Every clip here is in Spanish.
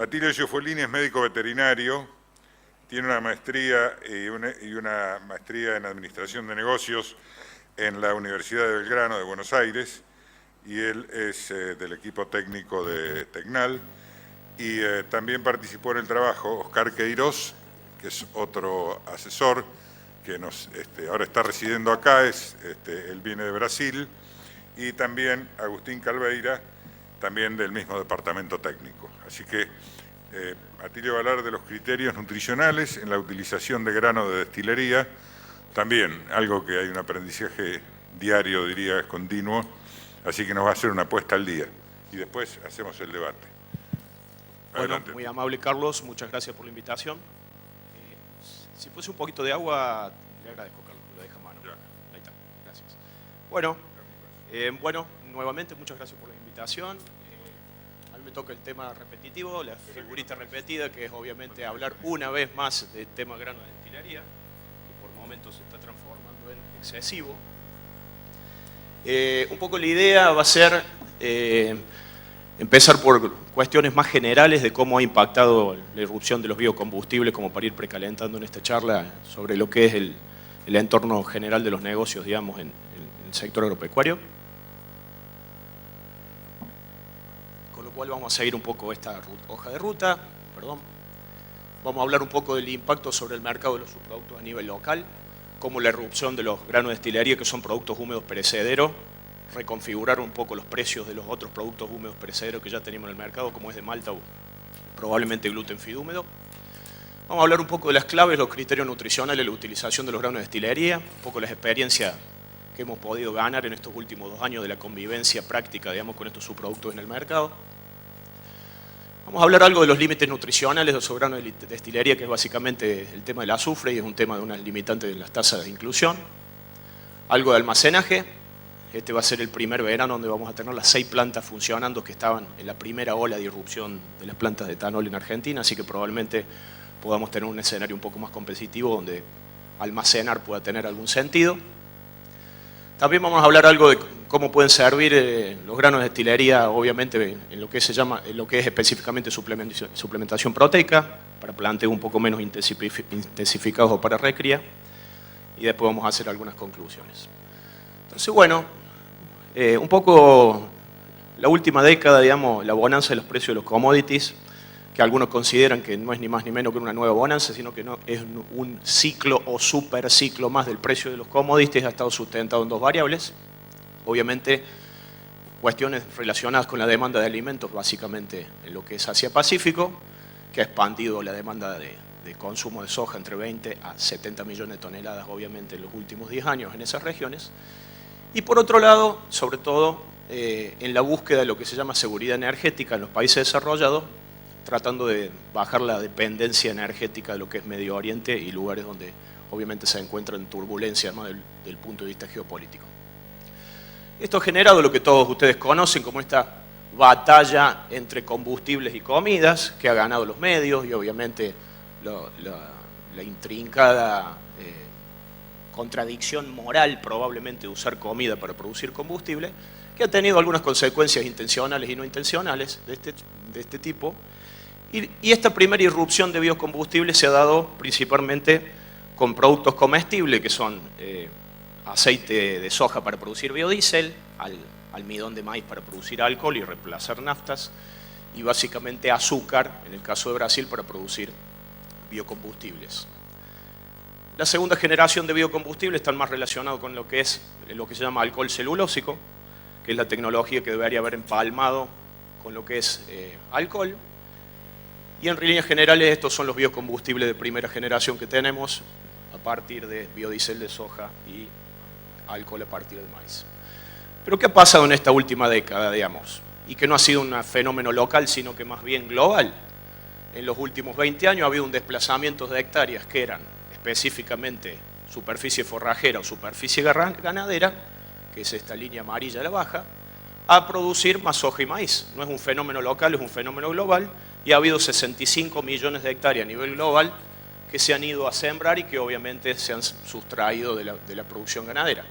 Atilio Ciuffolini es médico veterinario, tiene una maestría y una maestría en Administración de Negocios en la Universidad de Belgrano de Buenos Aires, y él es del equipo técnico de Tecnal, y también participó en el trabajo Oscar Queiroz, que es otro asesor que ahora está residiendo acá, él viene de Brasil, y también Agustín Calveira, también del mismo departamento técnico. Así que Atilio va a hablar de los criterios nutricionales en la utilización de grano de destilería, también algo que hay un aprendizaje diario, diría, es continuo, así que nos va a hacer una puesta al día. Y después hacemos el debate. Bueno, Adelante. muy amable Carlos, muchas gracias por la invitación. Si fuese un poquito de agua, le agradezco Carlos, lo deja a mano. Ya. Ahí está, gracias. Bueno, nuevamente muchas gracias por la invitación. A mí me toca el tema repetitivo, la figurita repetida, que es obviamente hablar una vez más del tema grano de destilería, que por momentos se está transformando en excesivo. Un poco la idea va a ser empezar por cuestiones más generales de cómo ha impactado la irrupción de los biocombustibles, como para ir precalentando en esta charla sobre lo que es el entorno general de los negocios, digamos, en el sector agropecuario. Con lo cual vamos a seguir un poco esta hoja de ruta. Vamos a hablar un poco del impacto sobre el mercado de los subproductos a nivel local, cómo la irrupción de los granos de destilería, que son productos húmedos perecederos, reconfigurar un poco los precios de los otros productos húmedos perecederos que ya teníamos en el mercado, como es de malta o probablemente gluten feed húmedo. Vamos a hablar un poco de las claves, los criterios nutricionales de la utilización de los granos de destilería, un poco las experiencias que hemos podido ganar en estos últimos 2 años de la convivencia práctica, digamos, con estos subproductos en el mercado. Vamos a hablar algo de los límites nutricionales de los granos de destilería, que es básicamente el tema del azufre y es un tema de unas limitantes de las tasas de inclusión. Algo de almacenaje. Este va a ser el primer verano donde vamos a tener las 6 plantas funcionando que estaban en la primera ola de irrupción de las plantas de etanol en Argentina, así que probablemente podamos tener un escenario un poco más competitivo donde almacenar pueda tener algún sentido. También vamos a hablar algo de cómo pueden servir los granos de destilería, obviamente en lo que es específicamente suplementación proteica, para planteos un poco menos intensificados o para recría, y después vamos a hacer algunas conclusiones. Entonces, bueno, un poco la última década, digamos, la bonanza de los precios de los commodities, que algunos consideran que no es ni más ni menos que una nueva bonanza, sino que no, es un ciclo o superciclo más del precio de los commodities, ha estado sustentado en 2 variables. Obviamente, cuestiones relacionadas con la demanda de alimentos, básicamente en lo que es Asia-Pacífico, que ha expandido la demanda de consumo de soja entre 20 a 70 millones de toneladas, obviamente, en los últimos 10 años en esas regiones. Y por otro lado, sobre todo, en la búsqueda de lo que se llama seguridad energética en los países desarrollados, tratando de bajar la dependencia energética de lo que es Medio Oriente y lugares donde obviamente se encuentran turbulencias más del punto de vista geopolítico. Esto ha generado lo que todos ustedes conocen como esta batalla entre combustibles y comidas, que ha ganado los medios y obviamente la intrincada contradicción moral probablemente de usar comida para producir combustible, que ha tenido algunas consecuencias intencionales y no intencionales de este tipo. Y esta primera irrupción de biocombustibles se ha dado principalmente con productos comestibles, que son aceite de soja para producir biodiesel, almidón de maíz para producir alcohol y reemplazar naftas, y básicamente azúcar, en el caso de Brasil, para producir biocombustibles. La segunda generación de biocombustibles están más relacionados con lo que se llama alcohol celulósico, que es la tecnología que debería haber empalmado con lo que es alcohol. Y en líneas generales estos son los biocombustibles de primera generación que tenemos a partir de biodiesel de soja y alcohol a partir de maíz. Pero ¿qué ha pasado en esta última década, digamos? Y que no ha sido un fenómeno local, sino que más bien global. En los últimos 20 años ha habido un desplazamiento de hectáreas que eran específicamente superficie forrajera o superficie ganadera, que es esta línea amarilla a la baja, a producir más soja y maíz. No es un fenómeno local, es un fenómeno global, y ha habido 65 millones de hectáreas a nivel global que se han ido a sembrar y que obviamente se han sustraído de la producción ganadera.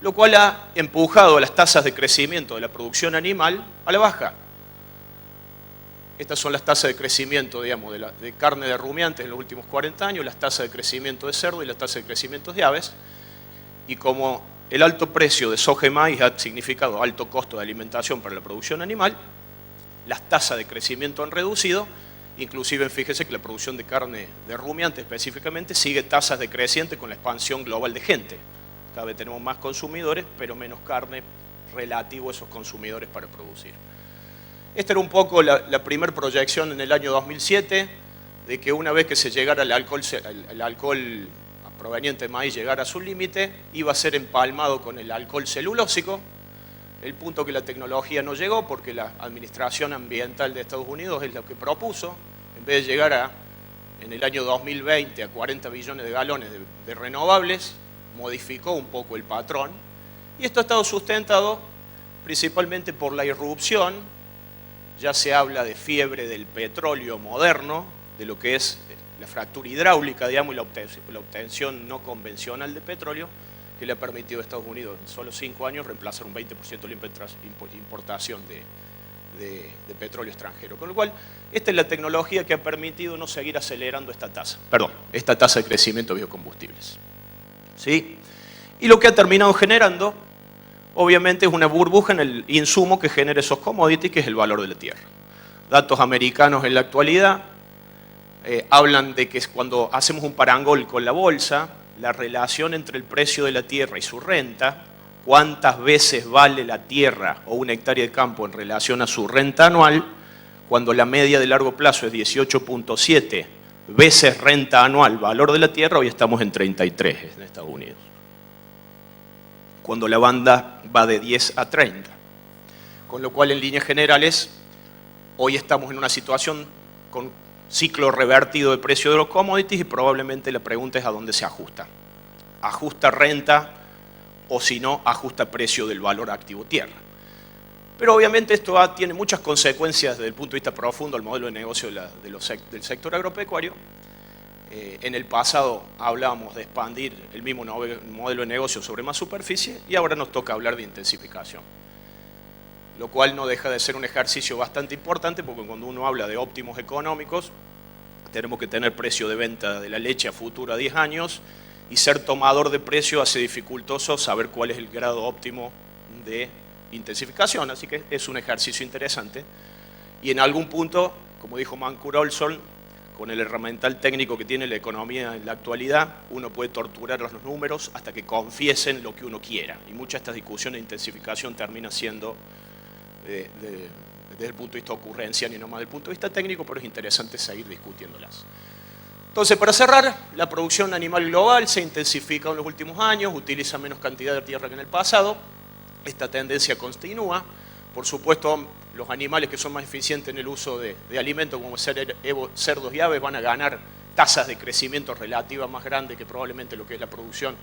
Lo cual ha empujado las tasas de crecimiento de la producción animal a la baja. Estas son las tasas de crecimiento, digamos, de carne de rumiantes en los últimos 40 años, las tasas de crecimiento de cerdo y las tasas de crecimiento de aves. Y como el alto precio de soja y maíz ha significado alto costo de alimentación para la producción animal, las tasas de crecimiento han reducido. Inclusive, fíjese que la producción de carne de rumiante específicamente sigue tasas decrecientes con la expansión global de gente. Cada vez tenemos más consumidores, pero menos carne relativo a esos consumidores para producir. Esta era un poco la primera proyección en el año 2007, de que una vez que se llegara el alcohol proveniente de maíz llegara a su límite, iba a ser empalmado con el alcohol celulósico. El punto que la tecnología no llegó, porque la Administración Ambiental de Estados Unidos es lo que propuso, en vez de llegar en el año 2020 a 40 billones de galones de renovables, modificó un poco el patrón, y esto ha estado sustentado principalmente por la irrupción. Ya se habla de fiebre del petróleo moderno, de lo que es la fractura hidráulica, digamos, y la obtención no convencional de petróleo, que le ha permitido a Estados Unidos en solo 5 años reemplazar un 20% de la importación de petróleo extranjero. Con lo cual, esta es la tecnología que ha permitido no seguir acelerando esta tasa de crecimiento de biocombustibles. ¿Sí? Y lo que ha terminado generando, obviamente, es una burbuja en el insumo que genera esos commodities, que es el valor de la tierra. Datos americanos en la actualidad hablan de que cuando hacemos un parangol con la bolsa, la relación entre el precio de la tierra y su renta, cuántas veces vale la tierra o una hectárea de campo en relación a su renta anual, cuando la media de largo plazo es 18.7 veces renta anual, valor de la tierra, hoy estamos en 33 en Estados Unidos. Cuando la banda va de 10 a 30. Con lo cual, en líneas generales, hoy estamos en una situación con ciclo revertido de precio de los commodities y probablemente la pregunta es a dónde se ajusta. ¿Ajusta renta o si no, ajusta precio del valor activo tierra? Pero obviamente esto tiene muchas consecuencias desde el punto de vista profundo al modelo de negocio del sector agropecuario. En el pasado hablábamos de expandir el mismo modelo de negocio sobre más superficie y ahora nos toca hablar de intensificación. Lo cual no deja de ser un ejercicio bastante importante, porque cuando uno habla de óptimos económicos, tenemos que tener precio de venta de la leche a futuro a 10 años, y ser tomador de precio hace dificultoso saber cuál es el grado óptimo de intensificación. Así que es un ejercicio interesante. Y en algún punto, como dijo Mancur Olson, con el herramental técnico que tiene la economía en la actualidad, uno puede torturar los números hasta que confiesen lo que uno quiera. Y muchas de estas discusiones de intensificación terminan siendo desde el punto de vista ocurrencial y no más desde el punto de vista técnico, pero es interesante seguir discutiéndolas. Entonces, para cerrar, la producción animal global se ha intensificado en los últimos años, utiliza menos cantidad de tierra que en el pasado. Esta tendencia continúa. Por supuesto, los animales que son más eficientes en el uso de alimentos, como cerdos y aves, van a ganar tasas de crecimiento relativas más grandes que probablemente lo que es la producción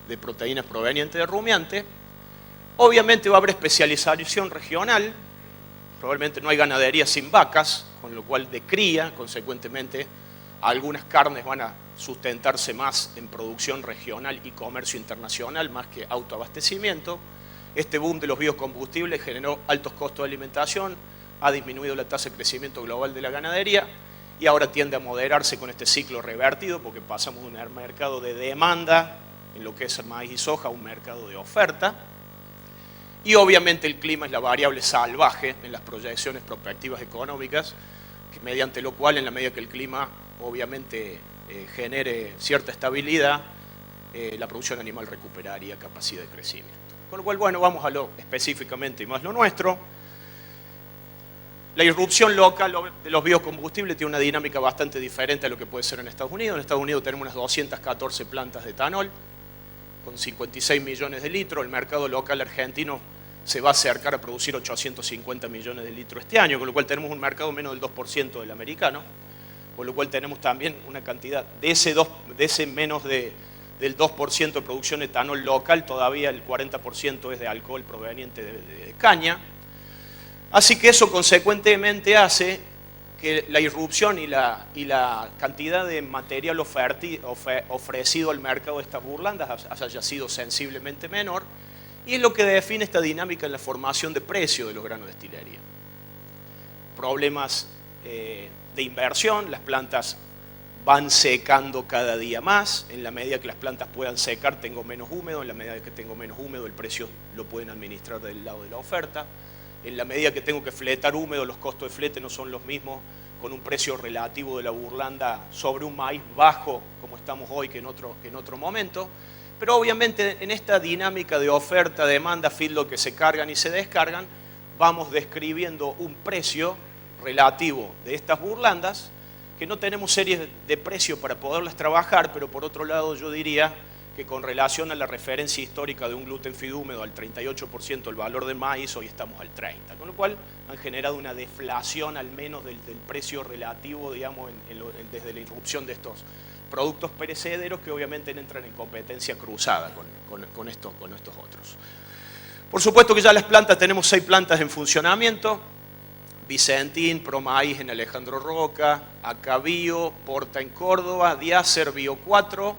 de proteínas provenientes de rumiante. Obviamente va a haber especialización regional, probablemente no hay ganadería sin vacas, con lo cual de cría, consecuentemente, algunas carnes van a sustentarse más en producción regional y comercio internacional, más que autoabastecimiento. Este boom de los biocombustibles generó altos costos de alimentación, ha disminuido la tasa de crecimiento global de la ganadería y ahora tiende a moderarse con este ciclo revertido, porque pasamos de un mercado de demanda en lo que es el maíz y soja a un mercado de oferta. Y obviamente el clima es la variable salvaje en las proyecciones prospectivas económicas, mediante lo cual, en la medida que el clima obviamente genere cierta estabilidad, la producción animal recuperaría capacidad de crecimiento. Con lo cual, bueno, vamos a lo específicamente y más lo nuestro. La irrupción local de los biocombustibles tiene una dinámica bastante diferente a lo que puede ser en Estados Unidos. En Estados Unidos tenemos unas 214 plantas de etanol, con 56 millones de litros. El mercado local argentino se va a acercar a producir 850 millones de litros este año, con lo cual tenemos un mercado menos del 2% del americano, con lo cual tenemos también una cantidad de ese menos del 2% de producción de etanol local, todavía el 40% es de alcohol proveniente de caña. Así que eso consecuentemente hace que la irrupción y la cantidad de material ofrecido al mercado de estas burlandas haya sido sensiblemente menor, y es lo que define esta dinámica en la formación de precio de los granos de destilería. Problemas de inversión, las plantas van secando cada día más, en la medida que las plantas puedan secar tengo menos húmedo, en la medida que tengo menos húmedo el precio lo pueden administrar del lado de la oferta, en la medida que tengo que fletar húmedo los costos de flete no son los mismos con un precio relativo de la burlanda sobre un maíz bajo como estamos hoy que en otro momento, pero obviamente en esta dinámica de oferta, demanda, feedlot que se cargan y se descargan, vamos describiendo un precio relativo de estas burlandas que no tenemos series de precio para poderlas trabajar, pero por otro lado yo diría que con relación a la referencia histórica de un gluten feed húmedo al 38% el valor del maíz, hoy estamos al 30%, con lo cual han generado una deflación al menos del precio relativo, digamos, desde la irrupción de estos productos perecederos que obviamente entran en competencia cruzada con estos otros. Por supuesto que ya las plantas, tenemos 6 plantas en funcionamiento, Vicentín, Promaíz en Alejandro Roca, Acabío, Porta en Córdoba, Diacer, Bio 4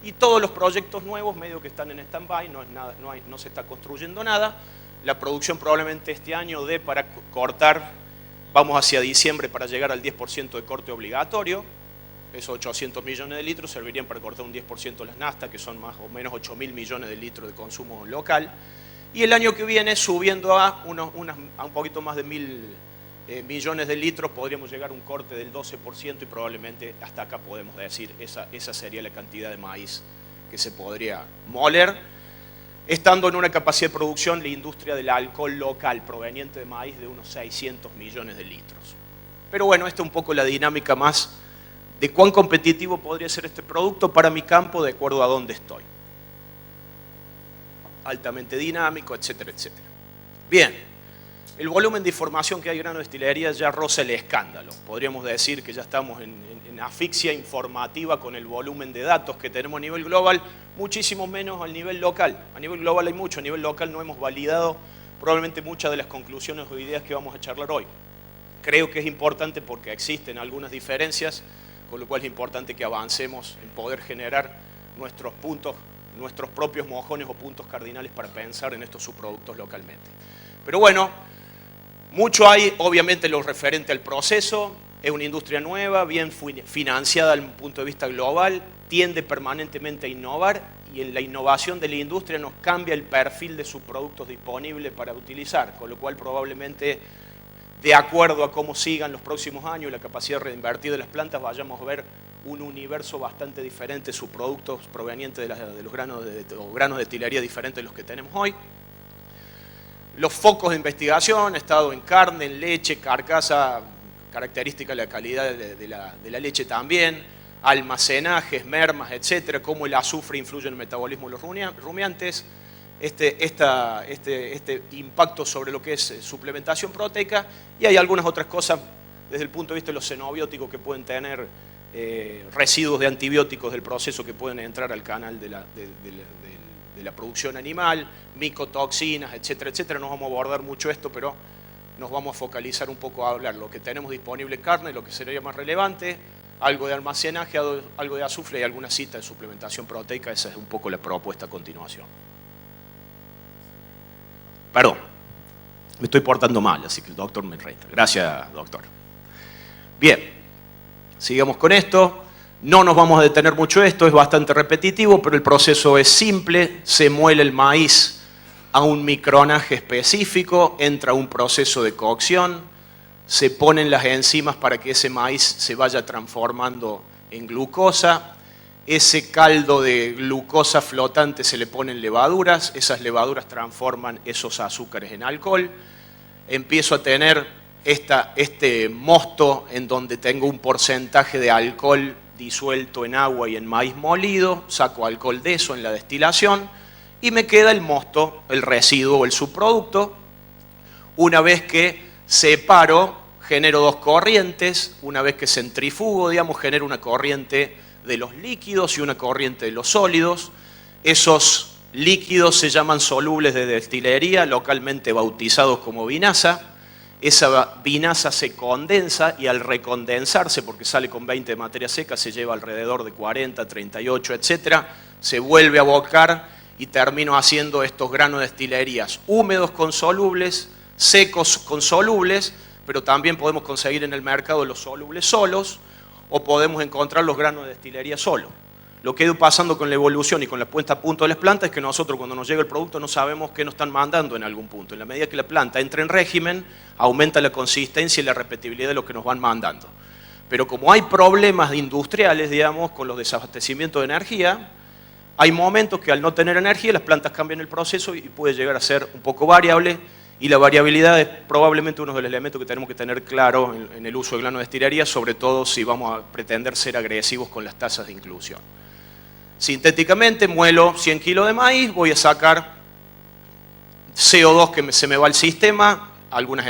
y todos los proyectos nuevos medio que están en stand-by, no se está construyendo nada. La producción probablemente este año dé para cortar, vamos hacia diciembre para llegar al 10% de corte obligatorio, esos 800 millones de litros servirían para cortar un 10% las naftas, que son más o menos 8.000 millones de litros de consumo local, y el año que viene subiendo a un poquito más de 1.000 millones de litros, podríamos llegar a un corte del 12% y probablemente hasta acá podemos decir, esa sería la cantidad de maíz que se podría moler, estando en una capacidad de producción la industria del alcohol local proveniente de maíz de unos 600 millones de litros. Pero bueno, esta es un poco la dinámica más de cuán competitivo podría ser este producto para mi campo de acuerdo a dónde estoy. Altamente dinámico, etcétera, etcétera. Bien. El volumen de información que hay en grano de destilería ya roza el escándalo. Podríamos decir que ya estamos en asfixia informativa con el volumen de datos que tenemos a nivel global, muchísimo menos al nivel local. A nivel global hay mucho, a nivel local no hemos validado probablemente muchas de las conclusiones o ideas que vamos a charlar hoy. Creo que es importante porque existen algunas diferencias, con lo cual es importante que avancemos en poder generar nuestros puntos, nuestros propios mojones o puntos cardinales para pensar en estos subproductos localmente. Pero bueno, mucho hay, obviamente, lo referente al proceso, es una industria nueva, bien financiada desde un punto de vista global, tiende permanentemente a innovar y en la innovación de la industria nos cambia el perfil de sus productos disponibles para utilizar, con lo cual probablemente, de acuerdo a cómo sigan los próximos años la capacidad de reinvertir de las plantas, vayamos a ver un universo bastante diferente, sus productos provenientes de los granos de destilería diferentes de los que tenemos hoy. Los focos de investigación, estado en carne, en leche, carcasa, característica de la calidad de la leche también, almacenajes, mermas, etcétera, cómo el azufre influye en el metabolismo de los rumiantes, este impacto sobre lo que es suplementación proteica, y hay algunas otras cosas desde el punto de vista de los xenobióticos que pueden tener residuos de antibióticos del proceso que pueden entrar al canal de la producción animal, micotoxinas, etcétera, etcétera. No vamos a abordar mucho esto, pero nos vamos a focalizar un poco a hablar lo que tenemos disponible carne, lo que sería más relevante, algo de almacenaje, algo de azufre y alguna cita de suplementación proteica. Esa es un poco la propuesta a continuación. Perdón, me estoy portando mal, así que el doctor me reita. Gracias, doctor. Bien, sigamos con esto. No nos vamos a detener mucho esto, es bastante repetitivo, pero el proceso es simple, se muele el maíz a un micronaje específico, entra un proceso de cocción, se ponen las enzimas para que ese maíz se vaya transformando en glucosa, ese caldo de glucosa flotante se le ponen levaduras, esas levaduras transforman esos azúcares en alcohol, empiezo a tener este mosto en donde tengo un porcentaje de alcohol disuelto en agua y en maíz molido, saco alcohol de eso en la destilación y me queda el mosto, el residuo o el subproducto. Una vez que separo, genero dos corrientes, una vez que centrifugo, digamos, genero una corriente de los líquidos y una corriente de los sólidos. Esos líquidos se llaman solubles de destilería, localmente bautizados como vinaza. Esa vinaza se condensa y al recondensarse, porque sale con 20 de materia seca, se lleva alrededor de 40, 38, etcétera, se vuelve a abocar y termino haciendo estos granos de destilerías húmedos con solubles, secos con solubles, pero también podemos conseguir en el mercado los solubles solos o podemos encontrar los granos de destilería solos. Lo que ha ido pasando con la evolución y con la puesta a punto de las plantas es que nosotros cuando nos llega el producto no sabemos qué nos están mandando en algún punto. En la medida que la planta entra en régimen, aumenta la consistencia y la repetibilidad de lo que nos van mandando. Pero como hay problemas industriales, digamos, con los desabastecimientos de energía, hay momentos que al no tener energía las plantas cambian el proceso y puede llegar a ser un poco variable, y la variabilidad es probablemente uno de los elementos que tenemos que tener claro en el uso de grano de destilería, sobre todo si vamos a pretender ser agresivos con las tasas de inclusión. Sintéticamente muelo 100 kilos de maíz, voy a sacar CO2 que se me va al sistema, algunas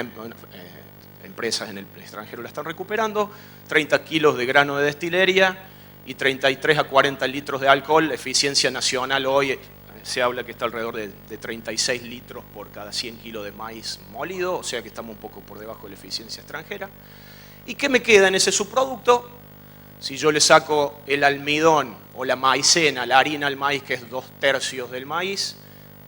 empresas en el extranjero la están recuperando, 30 kilos de grano de destilería y 33 a 40 litros de alcohol. La eficiencia nacional hoy se habla que está alrededor de 36 litros por cada 100 kilos de maíz molido, o sea que estamos un poco por debajo de la eficiencia extranjera. ¿Y qué me queda en ese subproducto? Si yo le saco el almidón o la maicena, la harina al maíz, que es 2/3 del maíz,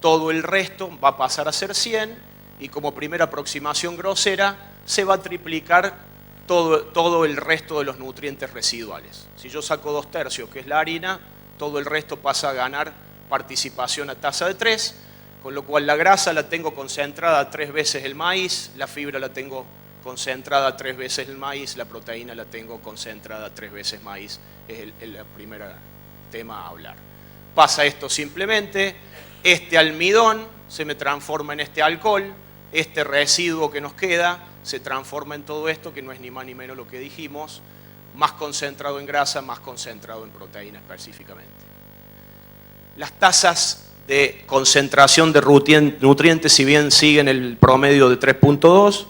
todo el resto va a pasar a ser 100 y como primera aproximación grosera se va a triplicar todo el resto de los nutrientes residuales. Si yo saco 2/3, que es la harina, todo el resto pasa a ganar participación a tasa de 3, con lo cual la grasa la tengo concentrada 3 veces el maíz, la fibra la tengo concentrada 3 veces el maíz, la proteína la tengo concentrada 3 veces maíz, es el primer tema a hablar. Pasa esto simplemente, este almidón se me transforma en este alcohol, este residuo que nos queda se transforma en todo esto, que no es ni más ni menos lo que dijimos, más concentrado en grasa, más concentrado en proteína específicamente. Las tasas de concentración de nutrientes, si bien siguen el promedio de 3.2,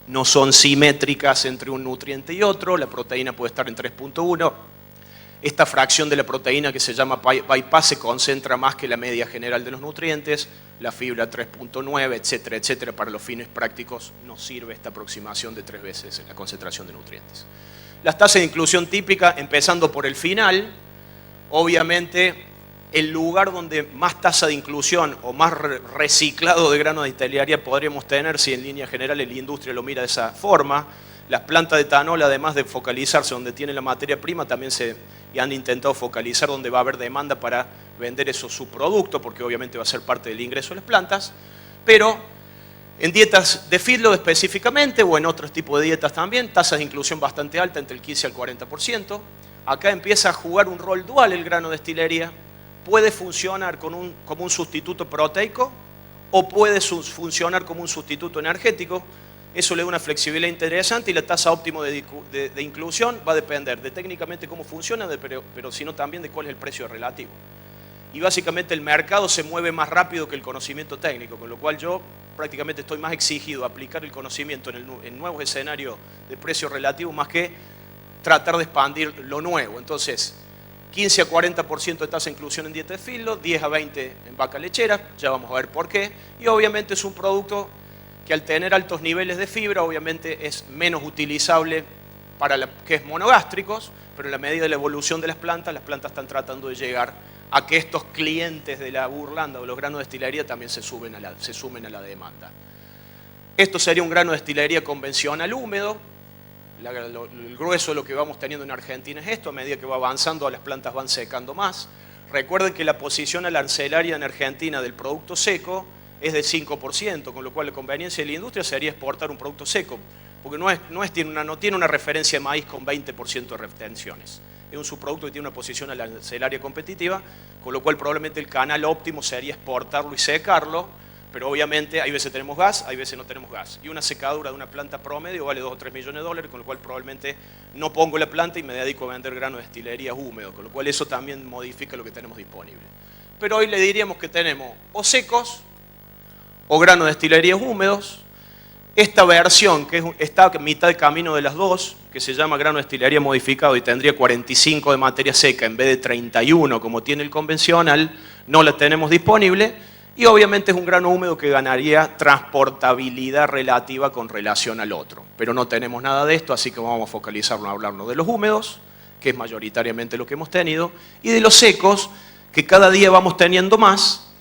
no son simétricas entre un nutriente y otro, la proteína puede estar en 3.1, esta fracción de la proteína que se llama bypass se concentra más que la media general de los nutrientes, la fibra 3.9, etcétera, etcétera. Para los fines prácticos nos sirve esta aproximación de 3 veces la concentración de nutrientes. Las tasas de inclusión típica, empezando por el final, obviamente el lugar donde más tasa de inclusión o más reciclado de grano de destilería podríamos tener, si en línea general la industria lo mira de esa forma. Las plantas de etanol, además de focalizarse donde tienen la materia prima, también han intentado focalizar donde va a haber demanda para vender esos subproductos, porque obviamente va a ser parte del ingreso de las plantas. Pero en dietas de feedlot específicamente, o en otros tipos de dietas también, tasas de inclusión bastante altas, entre el 15 al 40%. Acá empieza a jugar un rol dual el grano de destilería. Puede funcionar como un sustituto proteico o puede funcionar como un sustituto energético. Eso le da una flexibilidad interesante y la tasa óptima de inclusión va a depender de técnicamente cómo funciona, pero sino también de cuál es el precio relativo. Y básicamente el mercado se mueve más rápido que el conocimiento técnico, con lo cual yo prácticamente estoy más exigido a aplicar el conocimiento en nuevos escenarios de precio relativo más que tratar de expandir lo nuevo. Entonces, 15 a 40% de tasa de inclusión en dieta de feedlot, 10 a 20 en vaca lechera, ya vamos a ver por qué. Y obviamente es un producto que al tener altos niveles de fibra, obviamente es menos utilizable para que es monogástricos, pero en la medida de la evolución de las plantas están tratando de llegar a que estos clientes de la burlanda o los granos de destilería también se sumen a la demanda. Esto sería un grano de destilería convencional húmedo. El grueso de lo que vamos teniendo en Argentina es esto, a medida que va avanzando las plantas van secando más. Recuerden que la posición arancelaria en Argentina del producto seco es del 5%, con lo cual la conveniencia de la industria sería exportar un producto seco, porque no tiene una referencia de maíz con 20% de retenciones. Es un subproducto que tiene una posición arancelaria competitiva, con lo cual probablemente el canal óptimo sería exportarlo y secarlo, pero obviamente hay veces tenemos gas, hay veces no tenemos gas. Y una secadura de una planta promedio vale 2 o 3 millones de dólares, con lo cual probablemente no pongo la planta y me dedico a vender grano de destilería húmedo, con lo cual eso también modifica lo que tenemos disponible. Pero hoy le diríamos que tenemos o secos o granos de destilería húmedos. Esta versión, que está a mitad de camino de las dos, que se llama grano de destilería modificado y tendría 45 de materia seca en vez de 31 como tiene el convencional, no la tenemos disponible. Y obviamente es un grano húmedo que ganaría transportabilidad relativa con relación al otro. Pero no tenemos nada de esto, así que vamos a focalizarnos a hablarnos de los húmedos, que es mayoritariamente lo que hemos tenido, y de los secos, que cada día vamos teniendo más,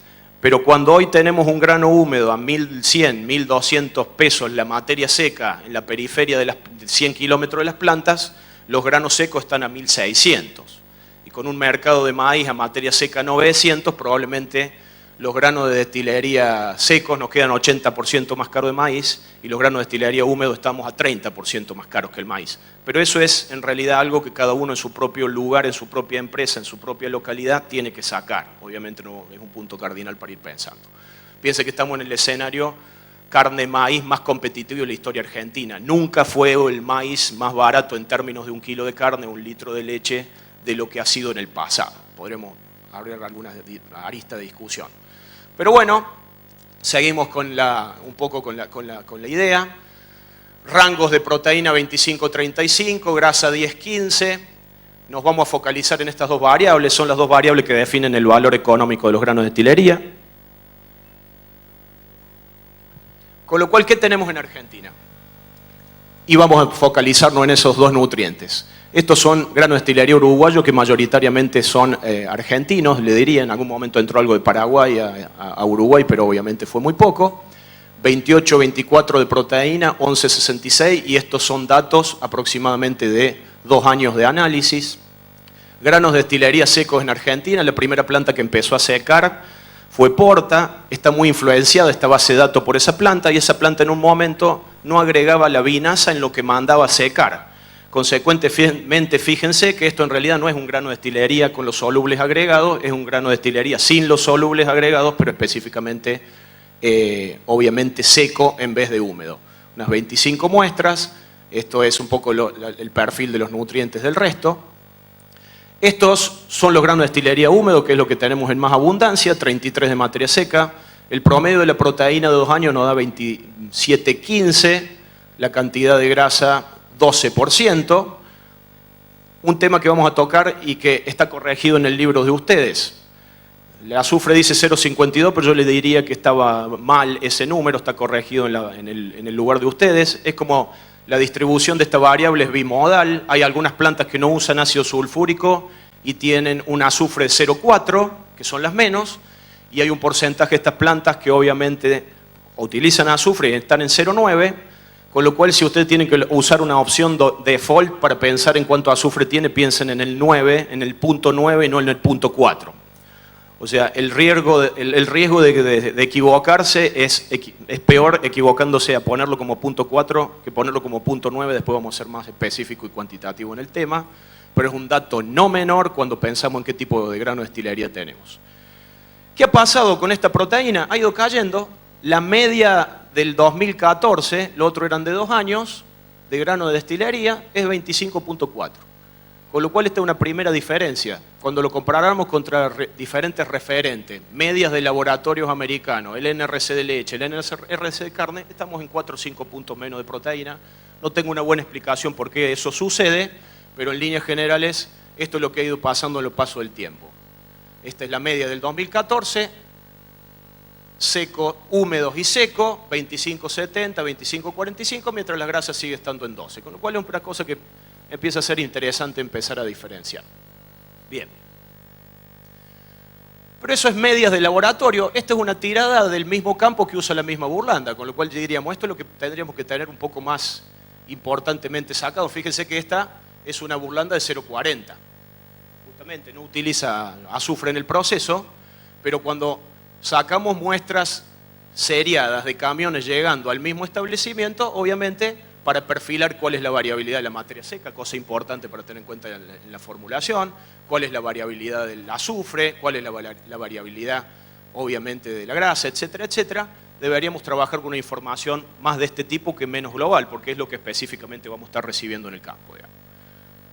Pero cuando hoy tenemos un grano húmedo a 1.100, 1.200 pesos la materia seca en la periferia de las 100 kilómetros de las plantas, los granos secos están a 1.600. Y con un mercado de maíz a materia seca 900, probablemente los granos de destilería secos nos quedan 80% más caros de maíz y los granos de destilería húmedo estamos a 30% más caros que el maíz. Pero eso es en realidad algo que cada uno en su propio lugar, en su propia empresa, en su propia localidad tiene que sacar. Obviamente no es un punto cardinal para ir pensando. Piense que estamos en el escenario carne-maíz más competitivo de la historia argentina. Nunca fue el maíz más barato en términos de 1 kilo de carne, 1 litro de leche, de lo que ha sido en el pasado. Podremos abrir algunas aristas de discusión. Pero bueno, seguimos con un poco con la idea. Rangos de proteína 25-35, grasa 10-15. Nos vamos a focalizar en estas dos variables. Son las dos variables que definen el valor económico de los granos de destilería. Con lo cual, ¿qué tenemos en Argentina? Y vamos a focalizarnos en esos dos nutrientes. Estos son granos de destilería uruguayo que mayoritariamente son argentinos, le diría, en algún momento entró algo de Paraguay a Uruguay, pero obviamente fue muy poco. 28-24 de proteína, 11-66, y estos son datos aproximadamente de 2 años de análisis. Granos de destilería secos en Argentina, la primera planta que empezó a secar fue Porta, está muy influenciada esta base de datos por esa planta, y esa planta en un momento no agregaba la vinaza en lo que mandaba a secar. Consecuentemente, fíjense que esto en realidad no es un grano de destilería con los solubles agregados, es un grano de destilería sin los solubles agregados, pero específicamente, obviamente, seco en vez de húmedo. Unas 25 muestras, esto es un poco el perfil de los nutrientes del resto. Estos son los granos de destilería húmedo, que es lo que tenemos en más abundancia, 33 de materia seca. El promedio de la proteína de 2 años nos da 27-15, la cantidad de grasa 12%, un tema que vamos a tocar y que está corregido en el libro de ustedes. El azufre dice 0,52, pero yo le diría que estaba mal ese número, está corregido en el lugar de ustedes. Es como la distribución de esta variable es bimodal, hay algunas plantas que no usan ácido sulfúrico y tienen un azufre de 0,4, que son las menos, y hay un porcentaje de estas plantas que obviamente utilizan azufre y están en 0,9, con lo cual si ustedes tienen que usar una opción default para pensar en cuánto azufre tiene, piensen en el 9, en el punto 9 y no en el punto 4. O sea, el riesgo de equivocarse es peor equivocándose a ponerlo como punto 4 que ponerlo como punto 9, después vamos a ser más específico y cuantitativo en el tema, pero es un dato no menor cuando pensamos en qué tipo de grano de destilería tenemos. ¿Qué ha pasado con esta proteína? Ha ido cayendo. La media del 2014, lo otro eran de 2 años, de grano de destilería, es 25.4. Con lo cual esta es una primera diferencia. Cuando lo comparáramos contra diferentes referentes, medias de laboratorios americanos, el NRC de leche, el NRC de carne, estamos en 4 o 5 puntos menos de proteína. No tengo una buena explicación por qué eso sucede, pero en líneas generales esto es lo que ha ido pasando en el paso del tiempo. Esta es la media del 2014, seco, húmedos y seco, 25-70, 25-45, mientras la grasa sigue estando en 12. Con lo cual es una cosa que empieza a ser interesante empezar a diferenciar. Bien. Pero eso es medias de laboratorio. Esta es una tirada del mismo campo que usa la misma burlanda, con lo cual diríamos, esto es lo que tendríamos que tener un poco más importantemente sacado. Fíjense que esta es una burlanda de 0,40. Justamente no utiliza azufre en el proceso, pero cuando sacamos muestras seriadas de camiones llegando al mismo establecimiento, obviamente para perfilar cuál es la variabilidad de la materia seca, cosa importante para tener en cuenta en la formulación, cuál es la variabilidad del azufre, cuál es la variabilidad obviamente de la grasa, etcétera, etcétera. Deberíamos trabajar con una información más de este tipo que menos global, porque es lo que específicamente vamos a estar recibiendo en el campo, digamos.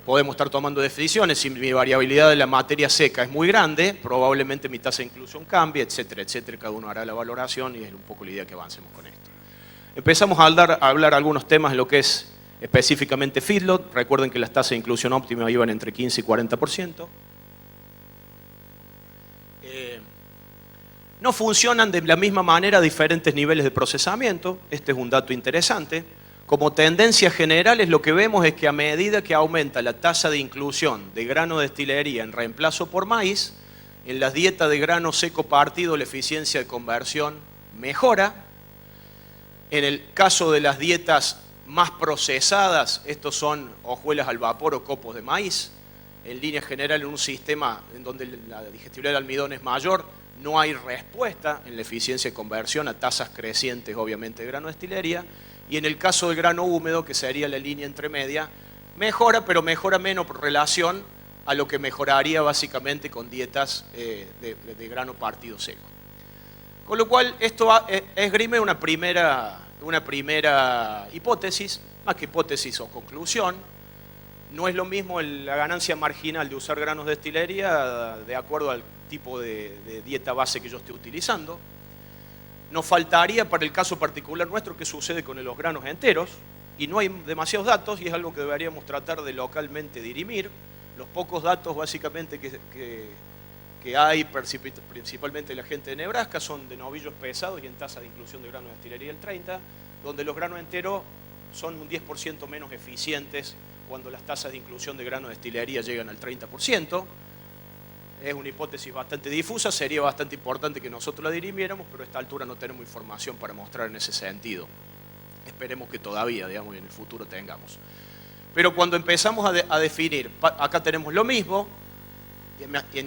Podemos estar tomando decisiones, si mi variabilidad de la materia seca es muy grande, probablemente mi tasa de inclusión cambie, etcétera, etcétera. Cada uno hará la valoración y es un poco la idea que avancemos con esto. Empezamos a hablar algunos temas en lo que es específicamente feedlot. Recuerden que las tasas de inclusión óptima iban entre 15 y 40%. No funcionan de la misma manera diferentes niveles de procesamiento. Este es un dato interesante. Como tendencias generales lo que vemos es que a medida que aumenta la tasa de inclusión de grano de destilería en reemplazo por maíz, En las dietas de grano seco partido la eficiencia de conversión mejora. En el caso de las dietas más procesadas, estos son hojuelas al vapor o copos de maíz, en línea general en un sistema en donde la digestibilidad del almidón es mayor, no hay respuesta en la eficiencia de conversión a tasas crecientes, obviamente, de grano de destilería. Y en el caso del grano húmedo, que sería la línea entremedia, mejora, pero mejora menos por relación a lo que mejoraría básicamente con dietas de grano partido seco. Con lo cual, esto esgrime una primera hipótesis, más que hipótesis o conclusión. No es lo mismo la ganancia marginal de usar granos de destilería de acuerdo al tipo de dieta base que yo esté utilizando. Nos faltaría para el caso particular nuestro qué sucede con los granos enteros, y no hay demasiados datos y es algo que deberíamos tratar de localmente dirimir. Los pocos datos básicamente que hay, principalmente la gente de Nebraska, son de novillos pesados y en tasa de inclusión de granos de destilería el 30%, donde los granos enteros son un 10% menos eficientes cuando las tasas de inclusión de grano de destilería llegan al 30%. Es una hipótesis bastante difusa, sería bastante importante que nosotros la dirimiéramos, pero a esta altura no tenemos información para mostrar en ese sentido. Esperemos que todavía, digamos, y en el futuro tengamos. Pero cuando empezamos a definir, acá tenemos lo mismo,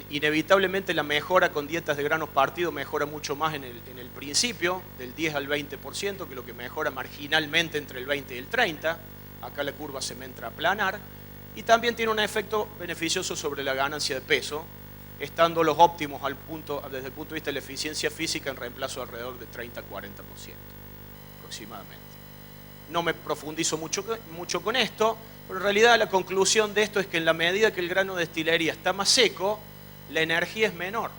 inevitablemente la mejora con dietas de granos partidos mejora mucho más en el principio, del 10 al 20%, que lo que mejora marginalmente entre el 20 y el 30%. Acá la curva se me entra a aplanar. Y también tiene un efecto beneficioso sobre la ganancia de peso, estando los óptimos desde el punto de vista de la eficiencia física en reemplazo de alrededor de 30-40% aproximadamente. No me profundizo mucho con esto, pero en realidad la conclusión de esto es que en la medida que el grano de destilería está más seco, la energía es menor.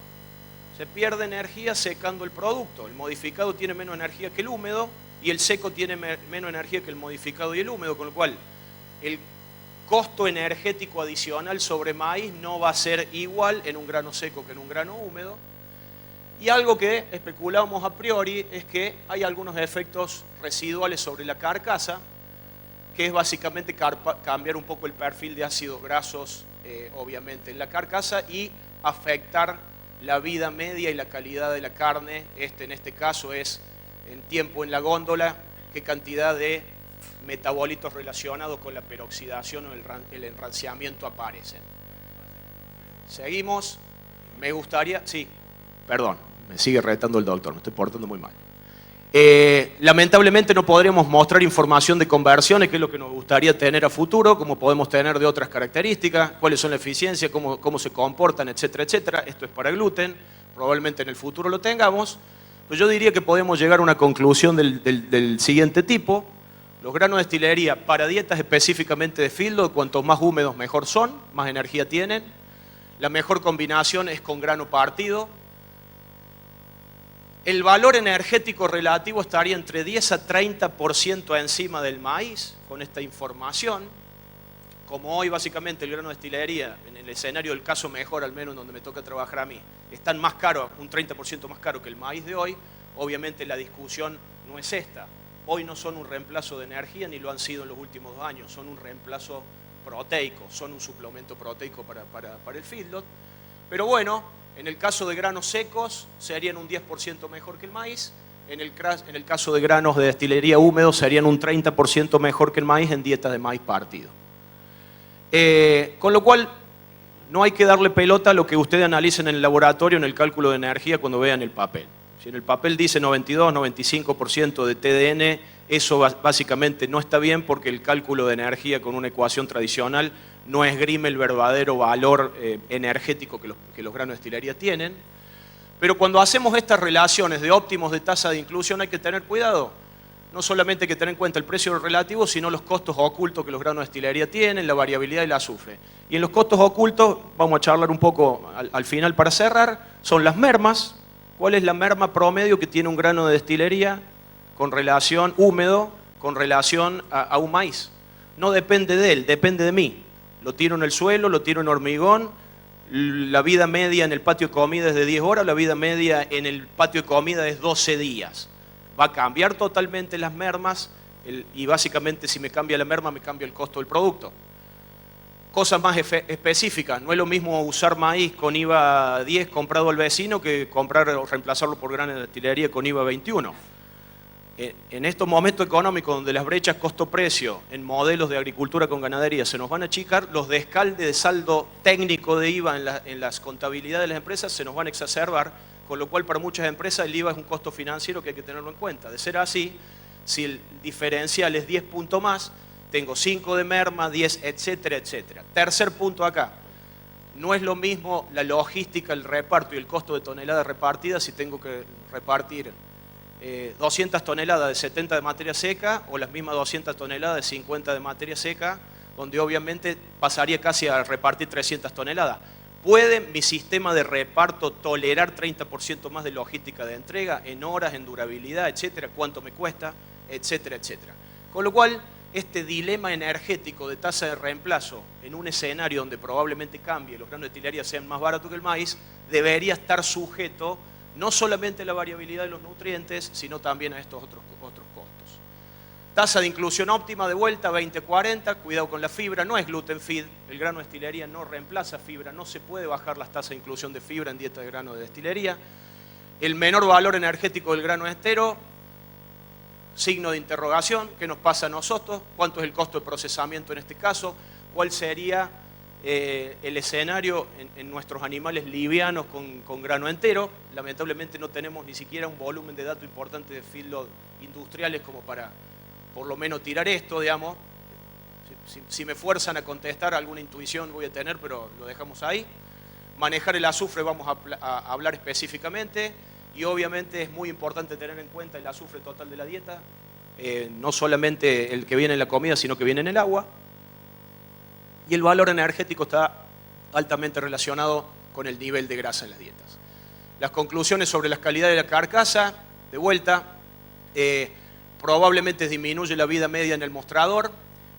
Se pierde energía secando el producto. El modificado tiene menos energía que el húmedo y el seco tiene menos energía que el modificado y el húmedo, con lo cual el costo energético adicional sobre maíz no va a ser igual en un grano seco que en un grano húmedo. Y algo que especulamos a priori es que hay algunos efectos residuales sobre la carcasa, que es básicamente cambiar un poco el perfil de ácidos grasos, obviamente, en la carcasa y afectar la vida media y la calidad de la carne. En este caso es en tiempo en la góndola, qué cantidad de metabolitos relacionados con la peroxidación o el enranciamiento aparecen. Seguimos. Me gustaría... Sí, perdón, me sigue retando el doctor, me estoy portando muy mal. Lamentablemente no podríamos mostrar información de conversiones, que es lo que nos gustaría tener a futuro, como podemos tener de otras características, cuáles son la eficiencia, cómo se comportan, etcétera, etcétera. Esto es para gluten, probablemente en el futuro lo tengamos. Pero yo diría que podemos llegar a una conclusión del siguiente tipo. Los granos de destilería para dietas específicamente de fieldo, cuantos más húmedos mejor son, más energía tienen. La mejor combinación es con grano partido. El valor energético relativo estaría entre 10 a 30% encima del maíz con esta información. Como hoy básicamente el grano de destilería, en el escenario del caso mejor, al menos donde me toca trabajar a mí, están más caro, un 30% más caro que el maíz de hoy, obviamente la discusión no es esta. Hoy no son un reemplazo de energía ni lo han sido en los últimos 2 años, son un reemplazo proteico, son un suplemento proteico para el feedlot. Pero bueno, en el caso de granos secos serían un 10% mejor que el maíz, en el caso de granos de destilería húmedos serían un 30% mejor que el maíz en dietas de maíz partido. Con lo cual, no hay que darle pelota a lo que ustedes analicen en el laboratorio en el cálculo de energía cuando vean el papel. Si en el papel dice 92, 95% de TDN, eso básicamente no está bien porque el cálculo de energía con una ecuación tradicional no esgrime el verdadero valor energético que los granos de destilería tienen. Pero cuando hacemos estas relaciones de óptimos de tasa de inclusión hay que tener cuidado. No solamente hay que tener en cuenta el precio relativo, sino los costos ocultos que los granos de destilería tienen, la variabilidad y el azufre. Y en los costos ocultos, vamos a charlar un poco al final para cerrar, son las mermas. ¿Cuál es la merma promedio que tiene un grano de destilería con relación húmedo, con relación a un maíz? No depende de él, depende de mí. Lo tiro en el suelo, lo tiro en hormigón, la vida media en el patio de comida es de 10 horas, la vida media en el patio de comida es 12 días. Va a cambiar totalmente las mermas y básicamente si me cambia la merma me cambia el costo del producto. cosas más específicas. No es lo mismo usar maíz con IVA 10 comprado al vecino que comprar o reemplazarlo por grano de destilería con IVA 21. En estos momentos económicos donde las brechas costo-precio en modelos de agricultura con ganadería se nos van a achicar, los descaldes de saldo técnico de IVA en las contabilidades de las empresas se nos van a exacerbar, con lo cual para muchas empresas el IVA es un costo financiero que hay que tenerlo en cuenta. De ser así, si el diferencial es 10 puntos más, tengo 5 de merma, 10, etcétera, etcétera. Tercer punto acá, no es lo mismo la logística, el reparto y el costo de tonelada repartida si tengo que repartir 200 toneladas de 70 de materia seca o las mismas 200 toneladas de 50 de materia seca, donde obviamente pasaría casi a repartir 300 toneladas. ¿Puede mi sistema de reparto tolerar 30% más de logística de entrega en horas, en durabilidad, etcétera? ¿Cuánto me cuesta? Etcétera, etcétera. Con lo cual, este dilema energético de tasa de reemplazo en un escenario donde probablemente cambie, los granos de destilería sean más baratos que el maíz, debería estar sujeto no solamente a la variabilidad de los nutrientes, sino también a estos otros costos. Tasa de inclusión óptima de vuelta, 20-40, cuidado con la fibra, no es gluten feed, el grano de destilería no reemplaza fibra, no se puede bajar las tasas de inclusión de fibra en dieta de grano de destilería. El menor valor energético del grano entero, signo de interrogación, ¿qué nos pasa a nosotros? ¿Cuánto es el costo de procesamiento en este caso? ¿Cuál sería el escenario en nuestros animales livianos con grano entero? Lamentablemente no tenemos ni siquiera un volumen de datos importante de feedlot industriales como para por lo menos tirar esto, digamos. Si me fuerzan a contestar, alguna intuición voy a tener, pero lo dejamos ahí. Manejar el azufre vamos a hablar específicamente, y obviamente es muy importante tener en cuenta el azufre total de la dieta, no solamente el que viene en la comida, sino que viene en el agua. Y el valor energético está altamente relacionado con el nivel de grasa en las dietas. Las conclusiones sobre la calidad de la carcasa, de vuelta, probablemente disminuye la vida media en el mostrador,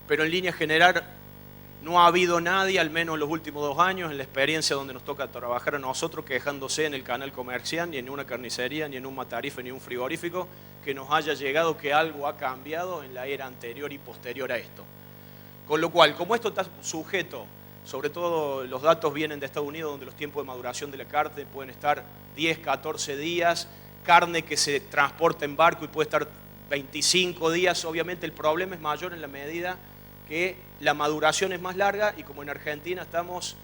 pero en línea general no ha habido nadie, al menos en los últimos 2 años, en la experiencia donde nos toca trabajar a nosotros, quejándose en el canal comercial, ni en una carnicería, ni en un matarife, ni en un frigorífico, que nos haya llegado que algo ha cambiado en la era anterior y posterior a esto. Con lo cual, como esto está sujeto, sobre todo los datos vienen de Estados Unidos, donde los tiempos de maduración de la carne pueden estar 10, 14 días, carne que se transporta en barco y puede estar 25 días, obviamente el problema es mayor en la medida que la maduración es más larga, y como en Argentina estamos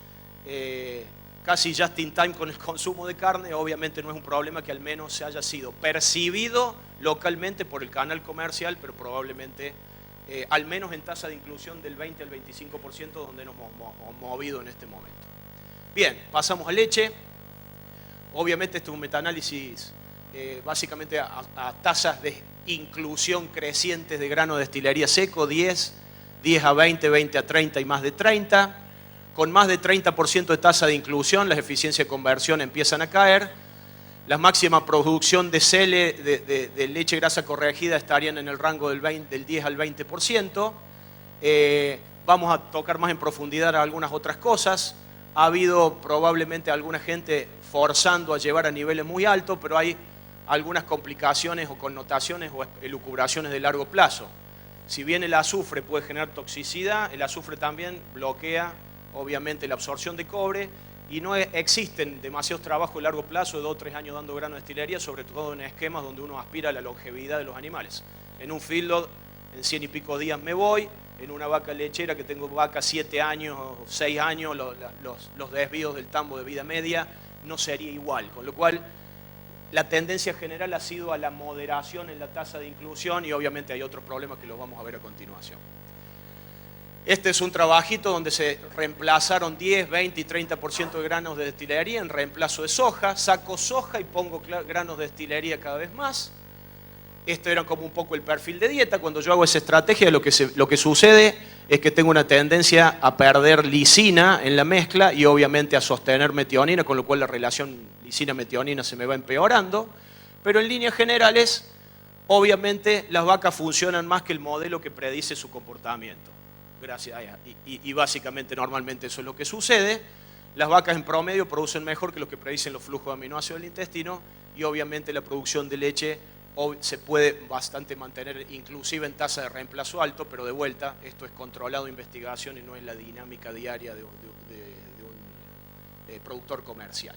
casi just in time con el consumo de carne, obviamente no es un problema que al menos se haya sido percibido localmente por el canal comercial, pero probablemente al menos en tasa de inclusión del 20 al 25%, donde nos hemos movido en este momento. Bien, pasamos a leche. Obviamente este es un metaanálisis básicamente a tasas de inclusión crecientes de grano de destilería seco, 10 a 20, 20 a 30 y más de 30. Con más de 30% de tasa de inclusión, las eficiencias de conversión empiezan a caer. La máxima producción de CL, de leche grasa corregida, estarían en el rango del 10 al 20%. Vamos a tocar más en profundidad algunas otras cosas. Ha habido probablemente alguna gente forzando a llevar a niveles muy altos, pero hay algunas complicaciones o connotaciones o elucubraciones de largo plazo. Si bien el azufre puede generar toxicidad, el azufre también bloquea obviamente la absorción de cobre, y no existen demasiados trabajos a largo plazo de 2 o 3 años dando grano de destilería, sobre todo en esquemas donde uno aspira a la longevidad de los animales. En un feedlot, en 100 y pico días me voy. En una vaca lechera que tengo vaca 7 años o 6 años, los desvíos del tambo de vida media no sería igual. Con lo cual, la tendencia general ha sido a la moderación en la tasa de inclusión, y obviamente hay otros problemas que los vamos a ver a continuación. Este es un trabajito donde se reemplazaron 10, 20 y 30% de granos de destilería en reemplazo de soja. Saco soja y pongo granos de destilería cada vez más. Esto era como un poco el perfil de dieta. Cuando yo hago esa estrategia, lo que sucede es que tengo una tendencia a perder lisina en la mezcla y obviamente a sostener metionina, con lo cual la relación lisina-metionina se me va empeorando. Pero en líneas generales, obviamente las vacas funcionan más que el modelo que predice su comportamiento. Gracias. Y básicamente, normalmente eso es lo que sucede. Las vacas en promedio producen mejor que lo que predicen los flujos de aminoácidos del intestino, y obviamente la producción de leche se puede bastante mantener inclusive en tasa de reemplazo alto, pero de vuelta, esto es controlado de investigación y no es la dinámica diaria de un productor comercial.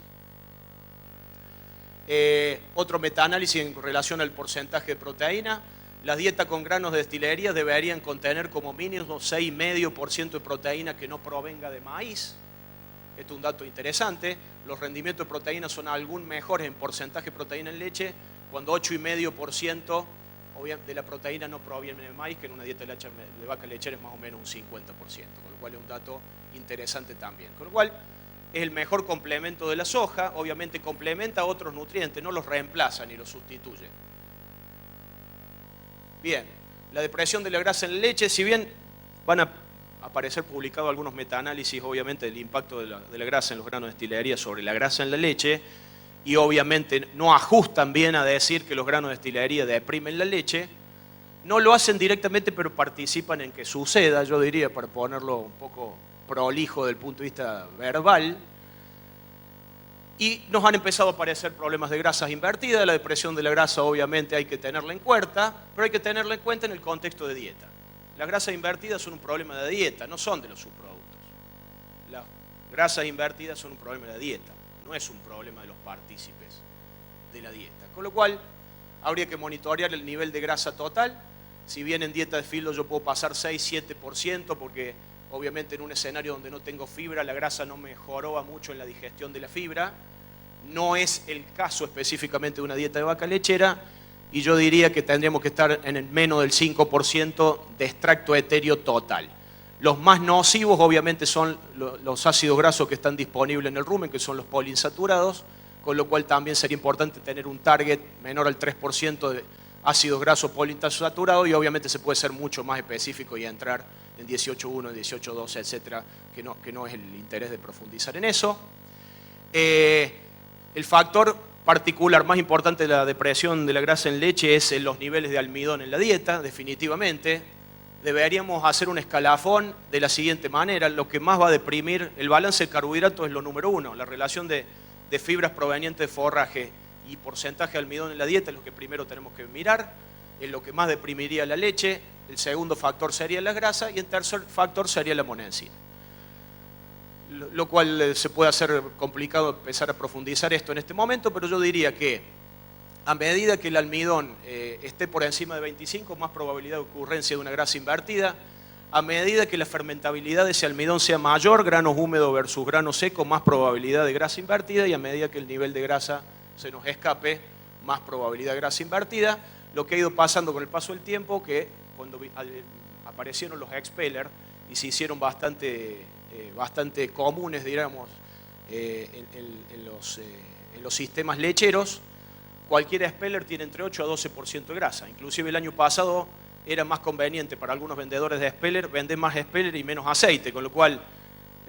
Otro metaanálisis en relación al porcentaje de proteína. Las dietas con granos de destilería deberían contener como mínimo 6,5% de proteína que no provenga de maíz. Esto es un dato interesante. Los rendimientos de proteína son algún mejores en porcentaje de proteína en leche, cuando 8,5% de la proteína no proviene de maíz, que en una dieta de vaca lechera es más o menos un 50%, con lo cual es un dato interesante también. Con lo cual es el mejor complemento de la soja, obviamente complementa otros nutrientes, no los reemplaza ni los sustituye. Bien, la depresión de la grasa en la leche, si bien van a aparecer publicados algunos metaanálisis, obviamente, del impacto de la grasa en los granos de destilería sobre la grasa en la leche, y obviamente no ajustan bien a decir que los granos de destilería deprimen la leche, no lo hacen directamente, pero participan en que suceda, yo diría, para ponerlo un poco prolijo desde el punto de vista verbal, y nos han empezado a aparecer problemas de grasas invertidas. La depresión de la grasa obviamente hay que tenerla en cuenta, pero hay que tenerla en cuenta en el contexto de dieta. Las grasas invertidas son un problema de dieta, no son de los subproductos. Las grasas invertidas son un problema de la dieta, no es un problema de los partícipes de la dieta. Con lo cual, habría que monitorear el nivel de grasa total. Si bien en dieta de Fieldo yo puedo pasar 6-7%, porque obviamente en un escenario donde no tengo fibra, la grasa no mejoró mucho en la digestión de la fibra. No es el caso específicamente de una dieta de vaca lechera, y yo diría que tendríamos que estar en el menos del 5% de extracto etéreo total. Los más nocivos obviamente son los ácidos grasos que están disponibles en el rumen, que son los poliinsaturados, con lo cual también sería importante tener un target menor al 3% de ácidos grasos poliinsaturados, y obviamente se puede ser mucho más específico y entrar en 18.1, en 18.2, etcétera, que no es el interés de profundizar en eso. El factor particular más importante de la depresión de la grasa en leche es los niveles de almidón en la dieta, definitivamente. Deberíamos hacer un escalafón de la siguiente manera. Lo que más va a deprimir el balance de carbohidratos es lo número uno. La relación de fibras provenientes de forraje y porcentaje de almidón en la dieta es lo que primero tenemos que mirar. Es lo que más deprimiría la leche. El segundo factor sería la grasa y el tercer factor sería la monensina. Lo cual se puede hacer complicado empezar a profundizar esto en este momento, pero yo diría que a medida que el almidón esté por encima de 25, más probabilidad de ocurrencia de una grasa invertida. A medida que la fermentabilidad de ese almidón sea mayor, granos húmedos versus granos secos, más probabilidad de grasa invertida, y a medida que el nivel de grasa se nos escape, más probabilidad de grasa invertida. Lo que ha ido pasando con el paso del tiempo, que cuando aparecieron los expellers y se hicieron bastante comunes, digamos, en los sistemas lecheros, cualquier expeller tiene entre 8 a 12% de grasa. Inclusive el año pasado era más conveniente para algunos vendedores de expeller vender más expeller y menos aceite, con lo cual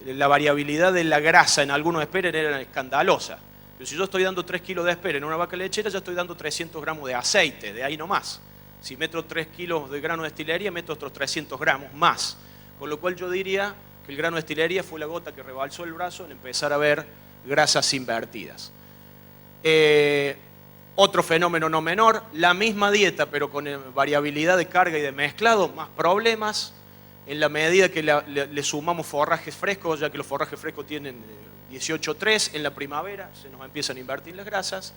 la variabilidad de la grasa en algunos expeller era escandalosa. Pero si yo estoy dando 3 kilos de expeller en una vaca lechera, ya estoy dando 300 gramos de aceite, de ahí nomás. Si meto 3 kilos de grano de destilería, meto otros 300 gramos más. Con lo cual yo diría que el grano de destilería fue la gota que rebalsó el vaso en empezar a ver grasas invertidas. Otro fenómeno no menor, la misma dieta pero con variabilidad de carga y de mezclado, más problemas en la medida que le sumamos forrajes frescos, ya que los forrajes frescos tienen 18,3 en la primavera, se nos empiezan a invertir las grasas.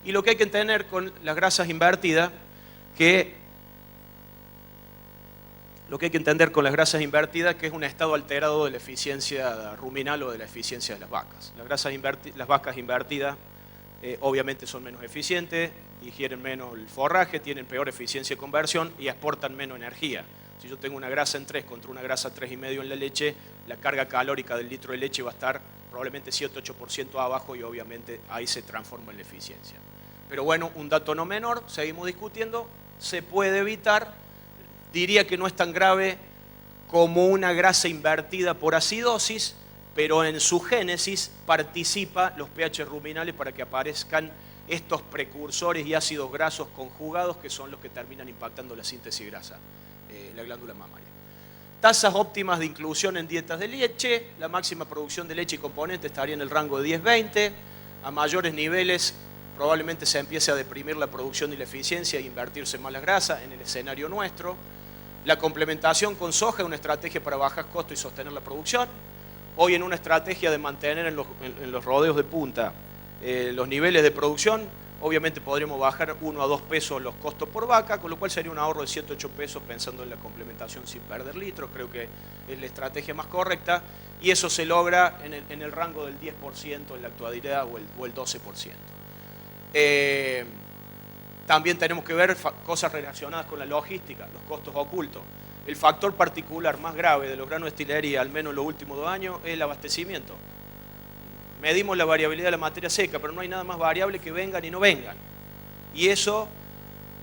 Y lo que hay que entender con las grasas invertidas, que es un estado alterado de la eficiencia ruminal o de la eficiencia de las vacas. Las vacas invertidas obviamente son menos eficientes, digieren menos el forraje, tienen peor eficiencia de conversión y exportan menos energía. Si yo tengo una grasa en 3 contra una grasa 3,5 en la leche, la carga calórica del litro de leche va a estar probablemente 7-8% abajo, y obviamente ahí se transforma en la eficiencia. Pero bueno, un dato no menor, seguimos discutiendo, se puede evitar. Diría que no es tan grave como una grasa invertida por acidosis, pero en su génesis participa los pH ruminales para que aparezcan estos precursores y ácidos grasos conjugados, que son los que terminan impactando la síntesis grasa, la glándula mamaria. Tasas óptimas de inclusión en dietas de leche. La máxima producción de leche y componentes estaría en el rango de 10-20. A mayores niveles probablemente se empiece a deprimir la producción y la eficiencia e invertirse más la grasa en el escenario nuestro. La complementación con soja es una estrategia para bajar costos y sostener la producción. Hoy en una estrategia de mantener en los rodeos de punta los niveles de producción, obviamente podríamos bajar 1 a 2 pesos los costos por vaca, con lo cual sería un ahorro de 7 a 8 pesos pensando en la complementación sin perder litros. Creo que es la estrategia más correcta y eso se logra en el rango del 10% en la actualidad o el 12%. También tenemos que ver cosas relacionadas con la logística, los costos ocultos. El factor particular más grave de los granos de destilería, al menos en los últimos 2 años, es el abastecimiento. Medimos la variabilidad de la materia seca, pero no hay nada más variable que vengan y no vengan. Y eso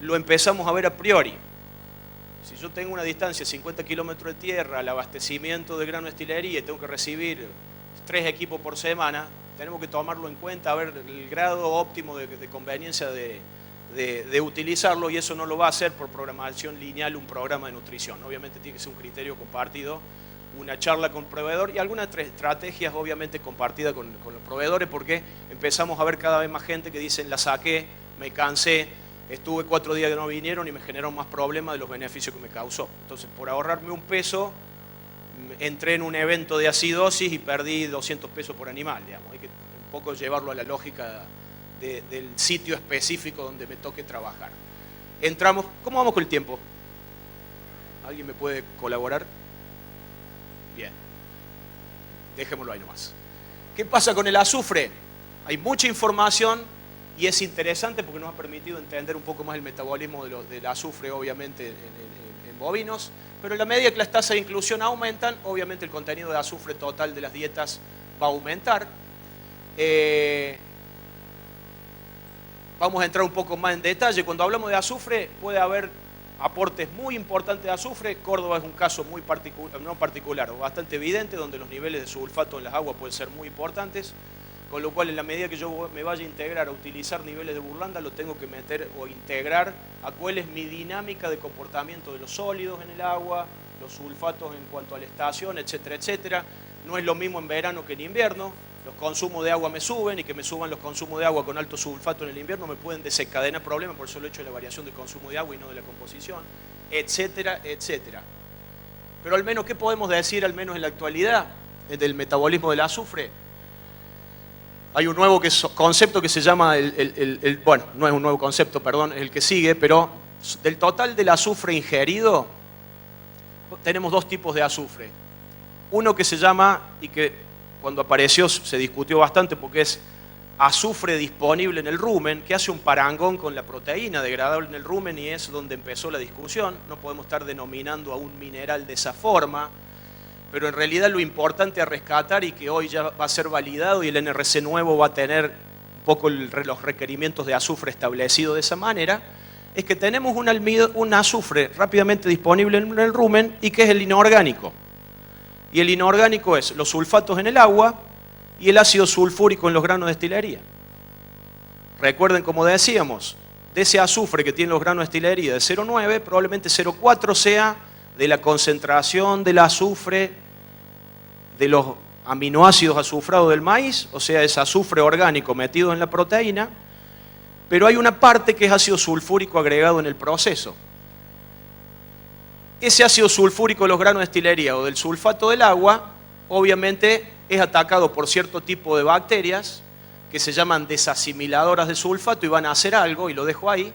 lo empezamos a ver a priori. Si yo tengo una distancia de 50 kilómetros de tierra, el abastecimiento de grano de destilería y tengo que recibir 3 equipos por semana, tenemos que tomarlo en cuenta, a ver el grado óptimo de conveniencia de utilizarlo, y eso no lo va a hacer por programación lineal un programa de nutrición. Obviamente tiene que ser un criterio compartido, una charla con proveedor y algunas estrategias obviamente compartidas con los proveedores, porque empezamos a ver cada vez más gente que dicen la saqué, me cansé, estuve 4 días que no vinieron y me generaron más problemas de los beneficios que me causó. Entonces, por ahorrarme un peso, entré en un evento de acidosis y perdí 200 pesos por animal, digamos. Hay que un poco llevarlo a la lógica del sitio específico donde me toque trabajar. Entramos, ¿cómo vamos con el tiempo? ¿Alguien me puede colaborar? Bien, dejémoslo ahí nomás. ¿Qué pasa con el azufre? Hay mucha información y es interesante porque nos ha permitido entender un poco más el metabolismo del azufre, obviamente, en bovinos, pero en la medida que las tasas de inclusión aumentan, obviamente el contenido de azufre total de las dietas va a aumentar. Vamos a entrar un poco más en detalle. Cuando hablamos de azufre, puede haber aportes muy importantes de azufre. Córdoba es un caso muy particular, o bastante evidente, donde los niveles de sulfato en las aguas pueden ser muy importantes, con lo cual en la medida que yo me vaya a integrar, a utilizar niveles de burlanda, lo tengo que meter o integrar a cuál es mi dinámica de comportamiento de los sólidos en el agua, los sulfatos en cuanto a la estación, etcétera, etcétera. No es lo mismo en verano que en invierno. Los consumos de agua me suben, y que me suban los consumos de agua con alto sulfato en el invierno me pueden desencadenar problemas por el solo hecho de la variación del consumo de agua y no de la composición, etcétera, etcétera. Pero al menos, ¿qué podemos decir, al menos en la actualidad, del metabolismo del azufre? Hay un nuevo concepto que se llama, bueno, no es un nuevo concepto, perdón, es el que sigue, pero del total del azufre ingerido, tenemos 2 tipos de azufre. Uno que se llama, y que cuando apareció se discutió bastante porque es azufre disponible en el rumen, que hace un parangón con la proteína degradable en el rumen, y es donde empezó la discusión. No podemos estar denominando a un mineral de esa forma, pero en realidad lo importante a rescatar, y que hoy ya va a ser validado y el NRC nuevo va a tener un poco los requerimientos de azufre establecidos de esa manera, es que tenemos un azufre rápidamente disponible en el rumen y que es el inorgánico. Y el inorgánico es los sulfatos en el agua y el ácido sulfúrico en los granos de destilería. Recuerden, como decíamos, de ese azufre que tienen los granos de destilería de 0,9, probablemente 0,4 sea de la concentración del azufre de los aminoácidos azufrados del maíz, o sea, es azufre orgánico metido en la proteína, pero hay una parte que es ácido sulfúrico agregado en el proceso. Ese ácido sulfúrico de los granos de destilería o del sulfato del agua, obviamente es atacado por cierto tipo de bacterias que se llaman desasimiladoras de sulfato y van a hacer algo, y lo dejo ahí.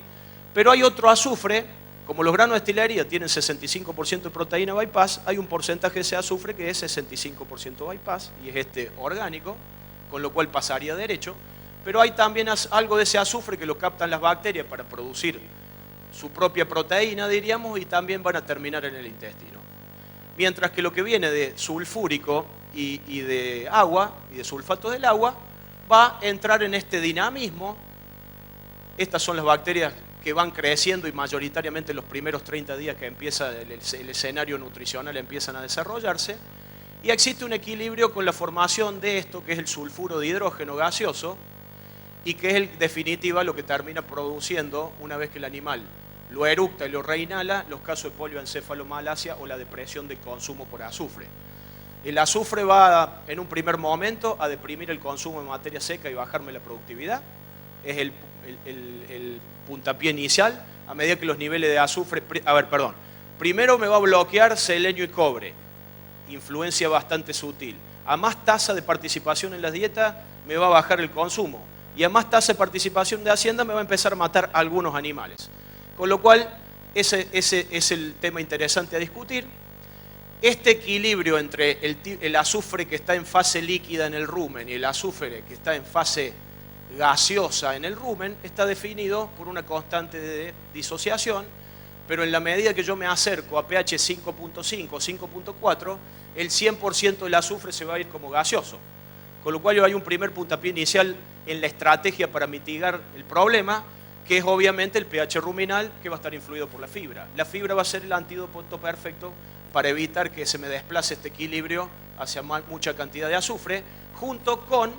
Pero hay otro azufre, como los granos de destilería tienen 65% de proteína bypass, hay un porcentaje de ese azufre que es 65% bypass, y es este orgánico, con lo cual pasaría derecho. Pero hay también algo de ese azufre que lo captan las bacterias para producir su propia proteína, diríamos, y también van a terminar en el intestino. Mientras que lo que viene de sulfúrico y de agua, y de sulfato del agua, va a entrar en este dinamismo. Estas son las bacterias que van creciendo y mayoritariamente los primeros 30 días que empieza el escenario nutricional empiezan a desarrollarse, y existe un equilibrio con la formación de esto, que es el sulfuro de hidrógeno gaseoso, y que es en definitiva lo que termina produciendo, una vez que el animal lo eructa y lo reinhala, los casos de polioencefalomalacia o la depresión del consumo por azufre. El azufre va en un primer momento a deprimir el consumo de materia seca y bajarme la productividad, es el puntapié inicial. A medida que los niveles de azufre... Primero me va a bloquear selenio y cobre, influencia bastante sutil. A más tasa de participación en la dieta me va a bajar el consumo. Y a más tasa de participación de Hacienda me va a empezar a matar algunos animales. Con lo cual, ese es el tema interesante a discutir. Este equilibrio entre el azufre que está en fase líquida en el rumen y el azufre que está en fase gaseosa en el rumen está definido por una constante de disociación, pero en la medida que yo me acerco a pH 5.5 o 5.4, el 100% del azufre se va a ir como gaseoso. Con lo cual hay un primer puntapié inicial en la estrategia para mitigar el problema, que es obviamente el pH ruminal, que va a estar influido por la fibra. La fibra va a ser el antídoto perfecto para evitar que se me desplace este equilibrio hacia mucha cantidad de azufre, junto con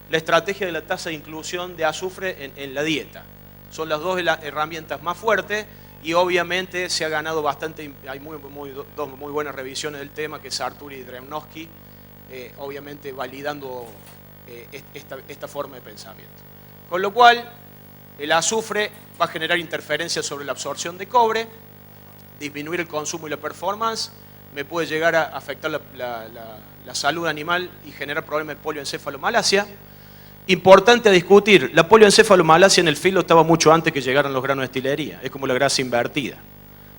la estrategia de la tasa de inclusión de azufre en la dieta. Son las dos herramientas más fuertes y obviamente se ha ganado bastante, hay dos muy buenas revisiones del tema, que es Artur y Dremnowski, obviamente validando esta forma de pensamiento. Con lo cual, el azufre va a generar interferencias sobre la absorción de cobre, disminuir el consumo y la performance, me puede llegar a afectar la salud animal y generar problemas de polioencefalomalacia. Importante a discutir, la polioencefalomalacia en el filo estaba mucho antes que llegaran los granos de destilería, es como la grasa invertida.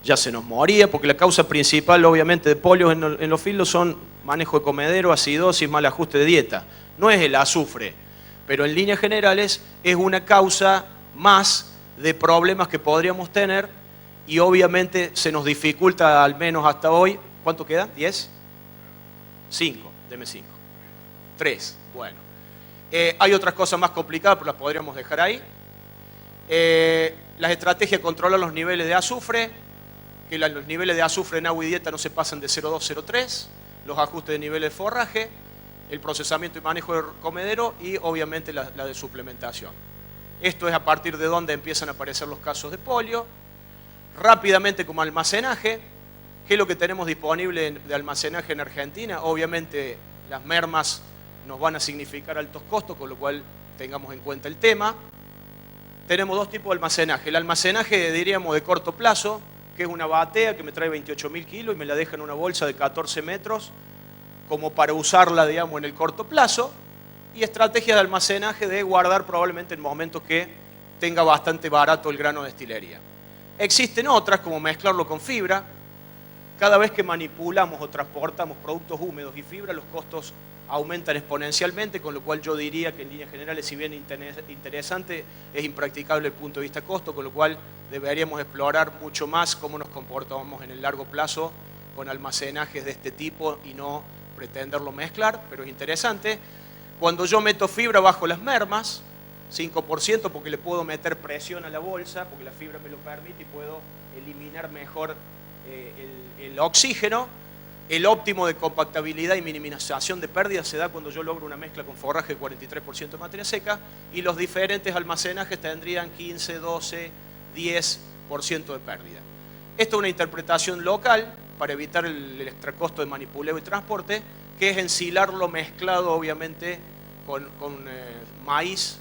Ya se nos moría, porque la causa principal, obviamente, de polios en los filos son manejo de comedero, acidosis, mal ajuste de dieta. No es el azufre, pero en líneas generales es una causa más de problemas que podríamos tener y obviamente se nos dificulta, al menos hasta hoy. ¿Cuánto queda? ¿10? 5, deme 5. 3, bueno. Hay otras cosas más complicadas, pero las podríamos dejar ahí. Las estrategias controlan los niveles de azufre, que los niveles de azufre en agua y dieta no se pasan de 0,2, 0,3, los ajustes de niveles de forraje, el procesamiento y manejo de comedero y obviamente la de suplementación. Esto es a partir de donde empiezan a aparecer los casos de polio. Rápidamente, como almacenaje, ¿qué es lo que tenemos disponible de almacenaje en Argentina? Obviamente las mermas nos van a significar altos costos, con lo cual tengamos en cuenta el tema. Tenemos dos tipos de almacenaje. El almacenaje, diríamos, de corto plazo, que es una batea que me trae 28.000 kilos y me la deja en una bolsa de 14 metros, como para usarla, digamos, en el corto plazo. Y estrategias de almacenaje de guardar probablemente en momentos que tenga bastante barato el grano de destilería. Existen otras, como mezclarlo con fibra. Cada vez que manipulamos o transportamos productos húmedos y fibra, los costos aumentan exponencialmente, con lo cual yo diría que en líneas generales, si bien interesante, es impracticable desde el punto de vista costo, con lo cual deberíamos explorar mucho más cómo nos comportamos en el largo plazo con almacenajes de este tipo y no pretenderlo mezclar, pero es interesante. Cuando yo meto fibra bajo las mermas, 5%, porque le puedo meter presión a la bolsa, porque la fibra me lo permite y puedo eliminar mejor el oxígeno. El óptimo de compactabilidad y minimización de pérdidas se da cuando yo logro una mezcla con forraje de 43% de materia seca, y los diferentes almacenajes tendrían 15, 12, 10% de pérdida. Esta es una interpretación local para evitar el extracosto de manipuleo y transporte, que es ensilarlo mezclado obviamente con maíz,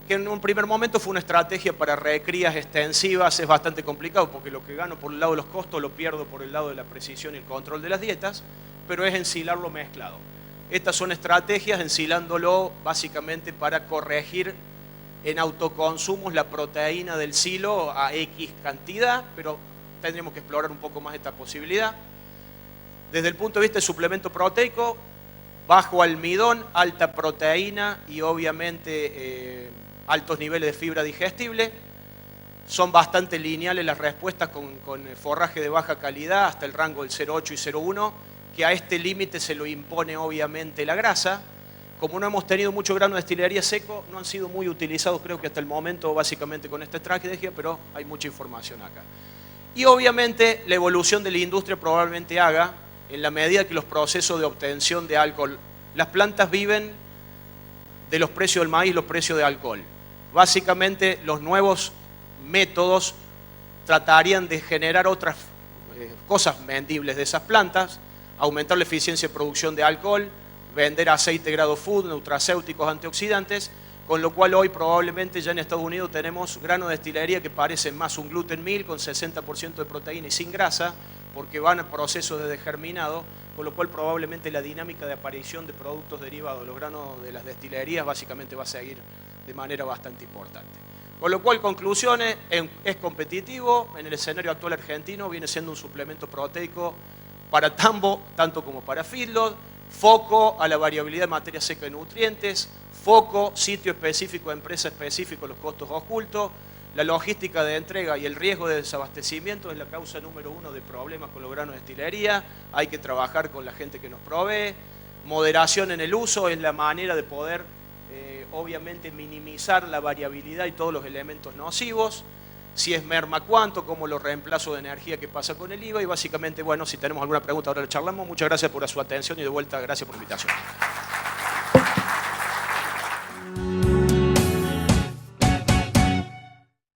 que en un primer momento fue una estrategia para recrías extensivas. Es bastante complicado porque lo que gano por el lado de los costos lo pierdo por el lado de la precisión y el control de las dietas, pero es ensilarlo mezclado. Estas son estrategias, ensilándolo básicamente para corregir en autoconsumos la proteína del silo a X cantidad, pero tendríamos que explorar un poco más esta posibilidad. Desde el punto de vista de suplemento proteico, bajo almidón, alta proteína y obviamente altos niveles de fibra digestible. Son bastante lineales las respuestas con forraje de baja calidad hasta el rango del 0,8 y 0,1, que a este límite se lo impone obviamente la grasa. Como no hemos tenido mucho grano de destilería seco, no han sido muy utilizados, creo que hasta el momento, básicamente con esta estrategia, pero hay mucha información acá. Y obviamente la evolución de la industria probablemente haga, en la medida que los procesos de obtención de alcohol, las plantas viven de los precios del maíz, los precios de alcohol. Básicamente los nuevos métodos tratarían de generar otras cosas vendibles de esas plantas, aumentar la eficiencia de producción de alcohol, vender aceite grado food, nutracéuticos, antioxidantes, con lo cual hoy probablemente ya en Estados Unidos tenemos grano de destilería que parecen más un gluten meal con 60% de proteína y sin grasa, porque van a procesos de degerminado, con lo cual probablemente la dinámica de aparición de productos derivados de los granos de las destilerías básicamente va a seguir de manera bastante importante. Con lo cual, conclusiones, es competitivo, en el escenario actual argentino viene siendo un suplemento proteico para tambo, tanto como para feedlot, foco a la variabilidad de materia seca y nutrientes, foco, sitio específico, empresa específico, los costos ocultos, la logística de entrega y el riesgo de desabastecimiento es la causa número 1 de problemas con los granos de destilería, hay que trabajar con la gente que nos provee, moderación en el uso es la manera de poder, obviamente, minimizar la variabilidad y todos los elementos nocivos, si es merma cuánto, como los reemplazos de energía que pasa con el IVA y básicamente, bueno, si tenemos alguna pregunta ahora lo charlamos. Muchas gracias por su atención y de vuelta, gracias por la invitación.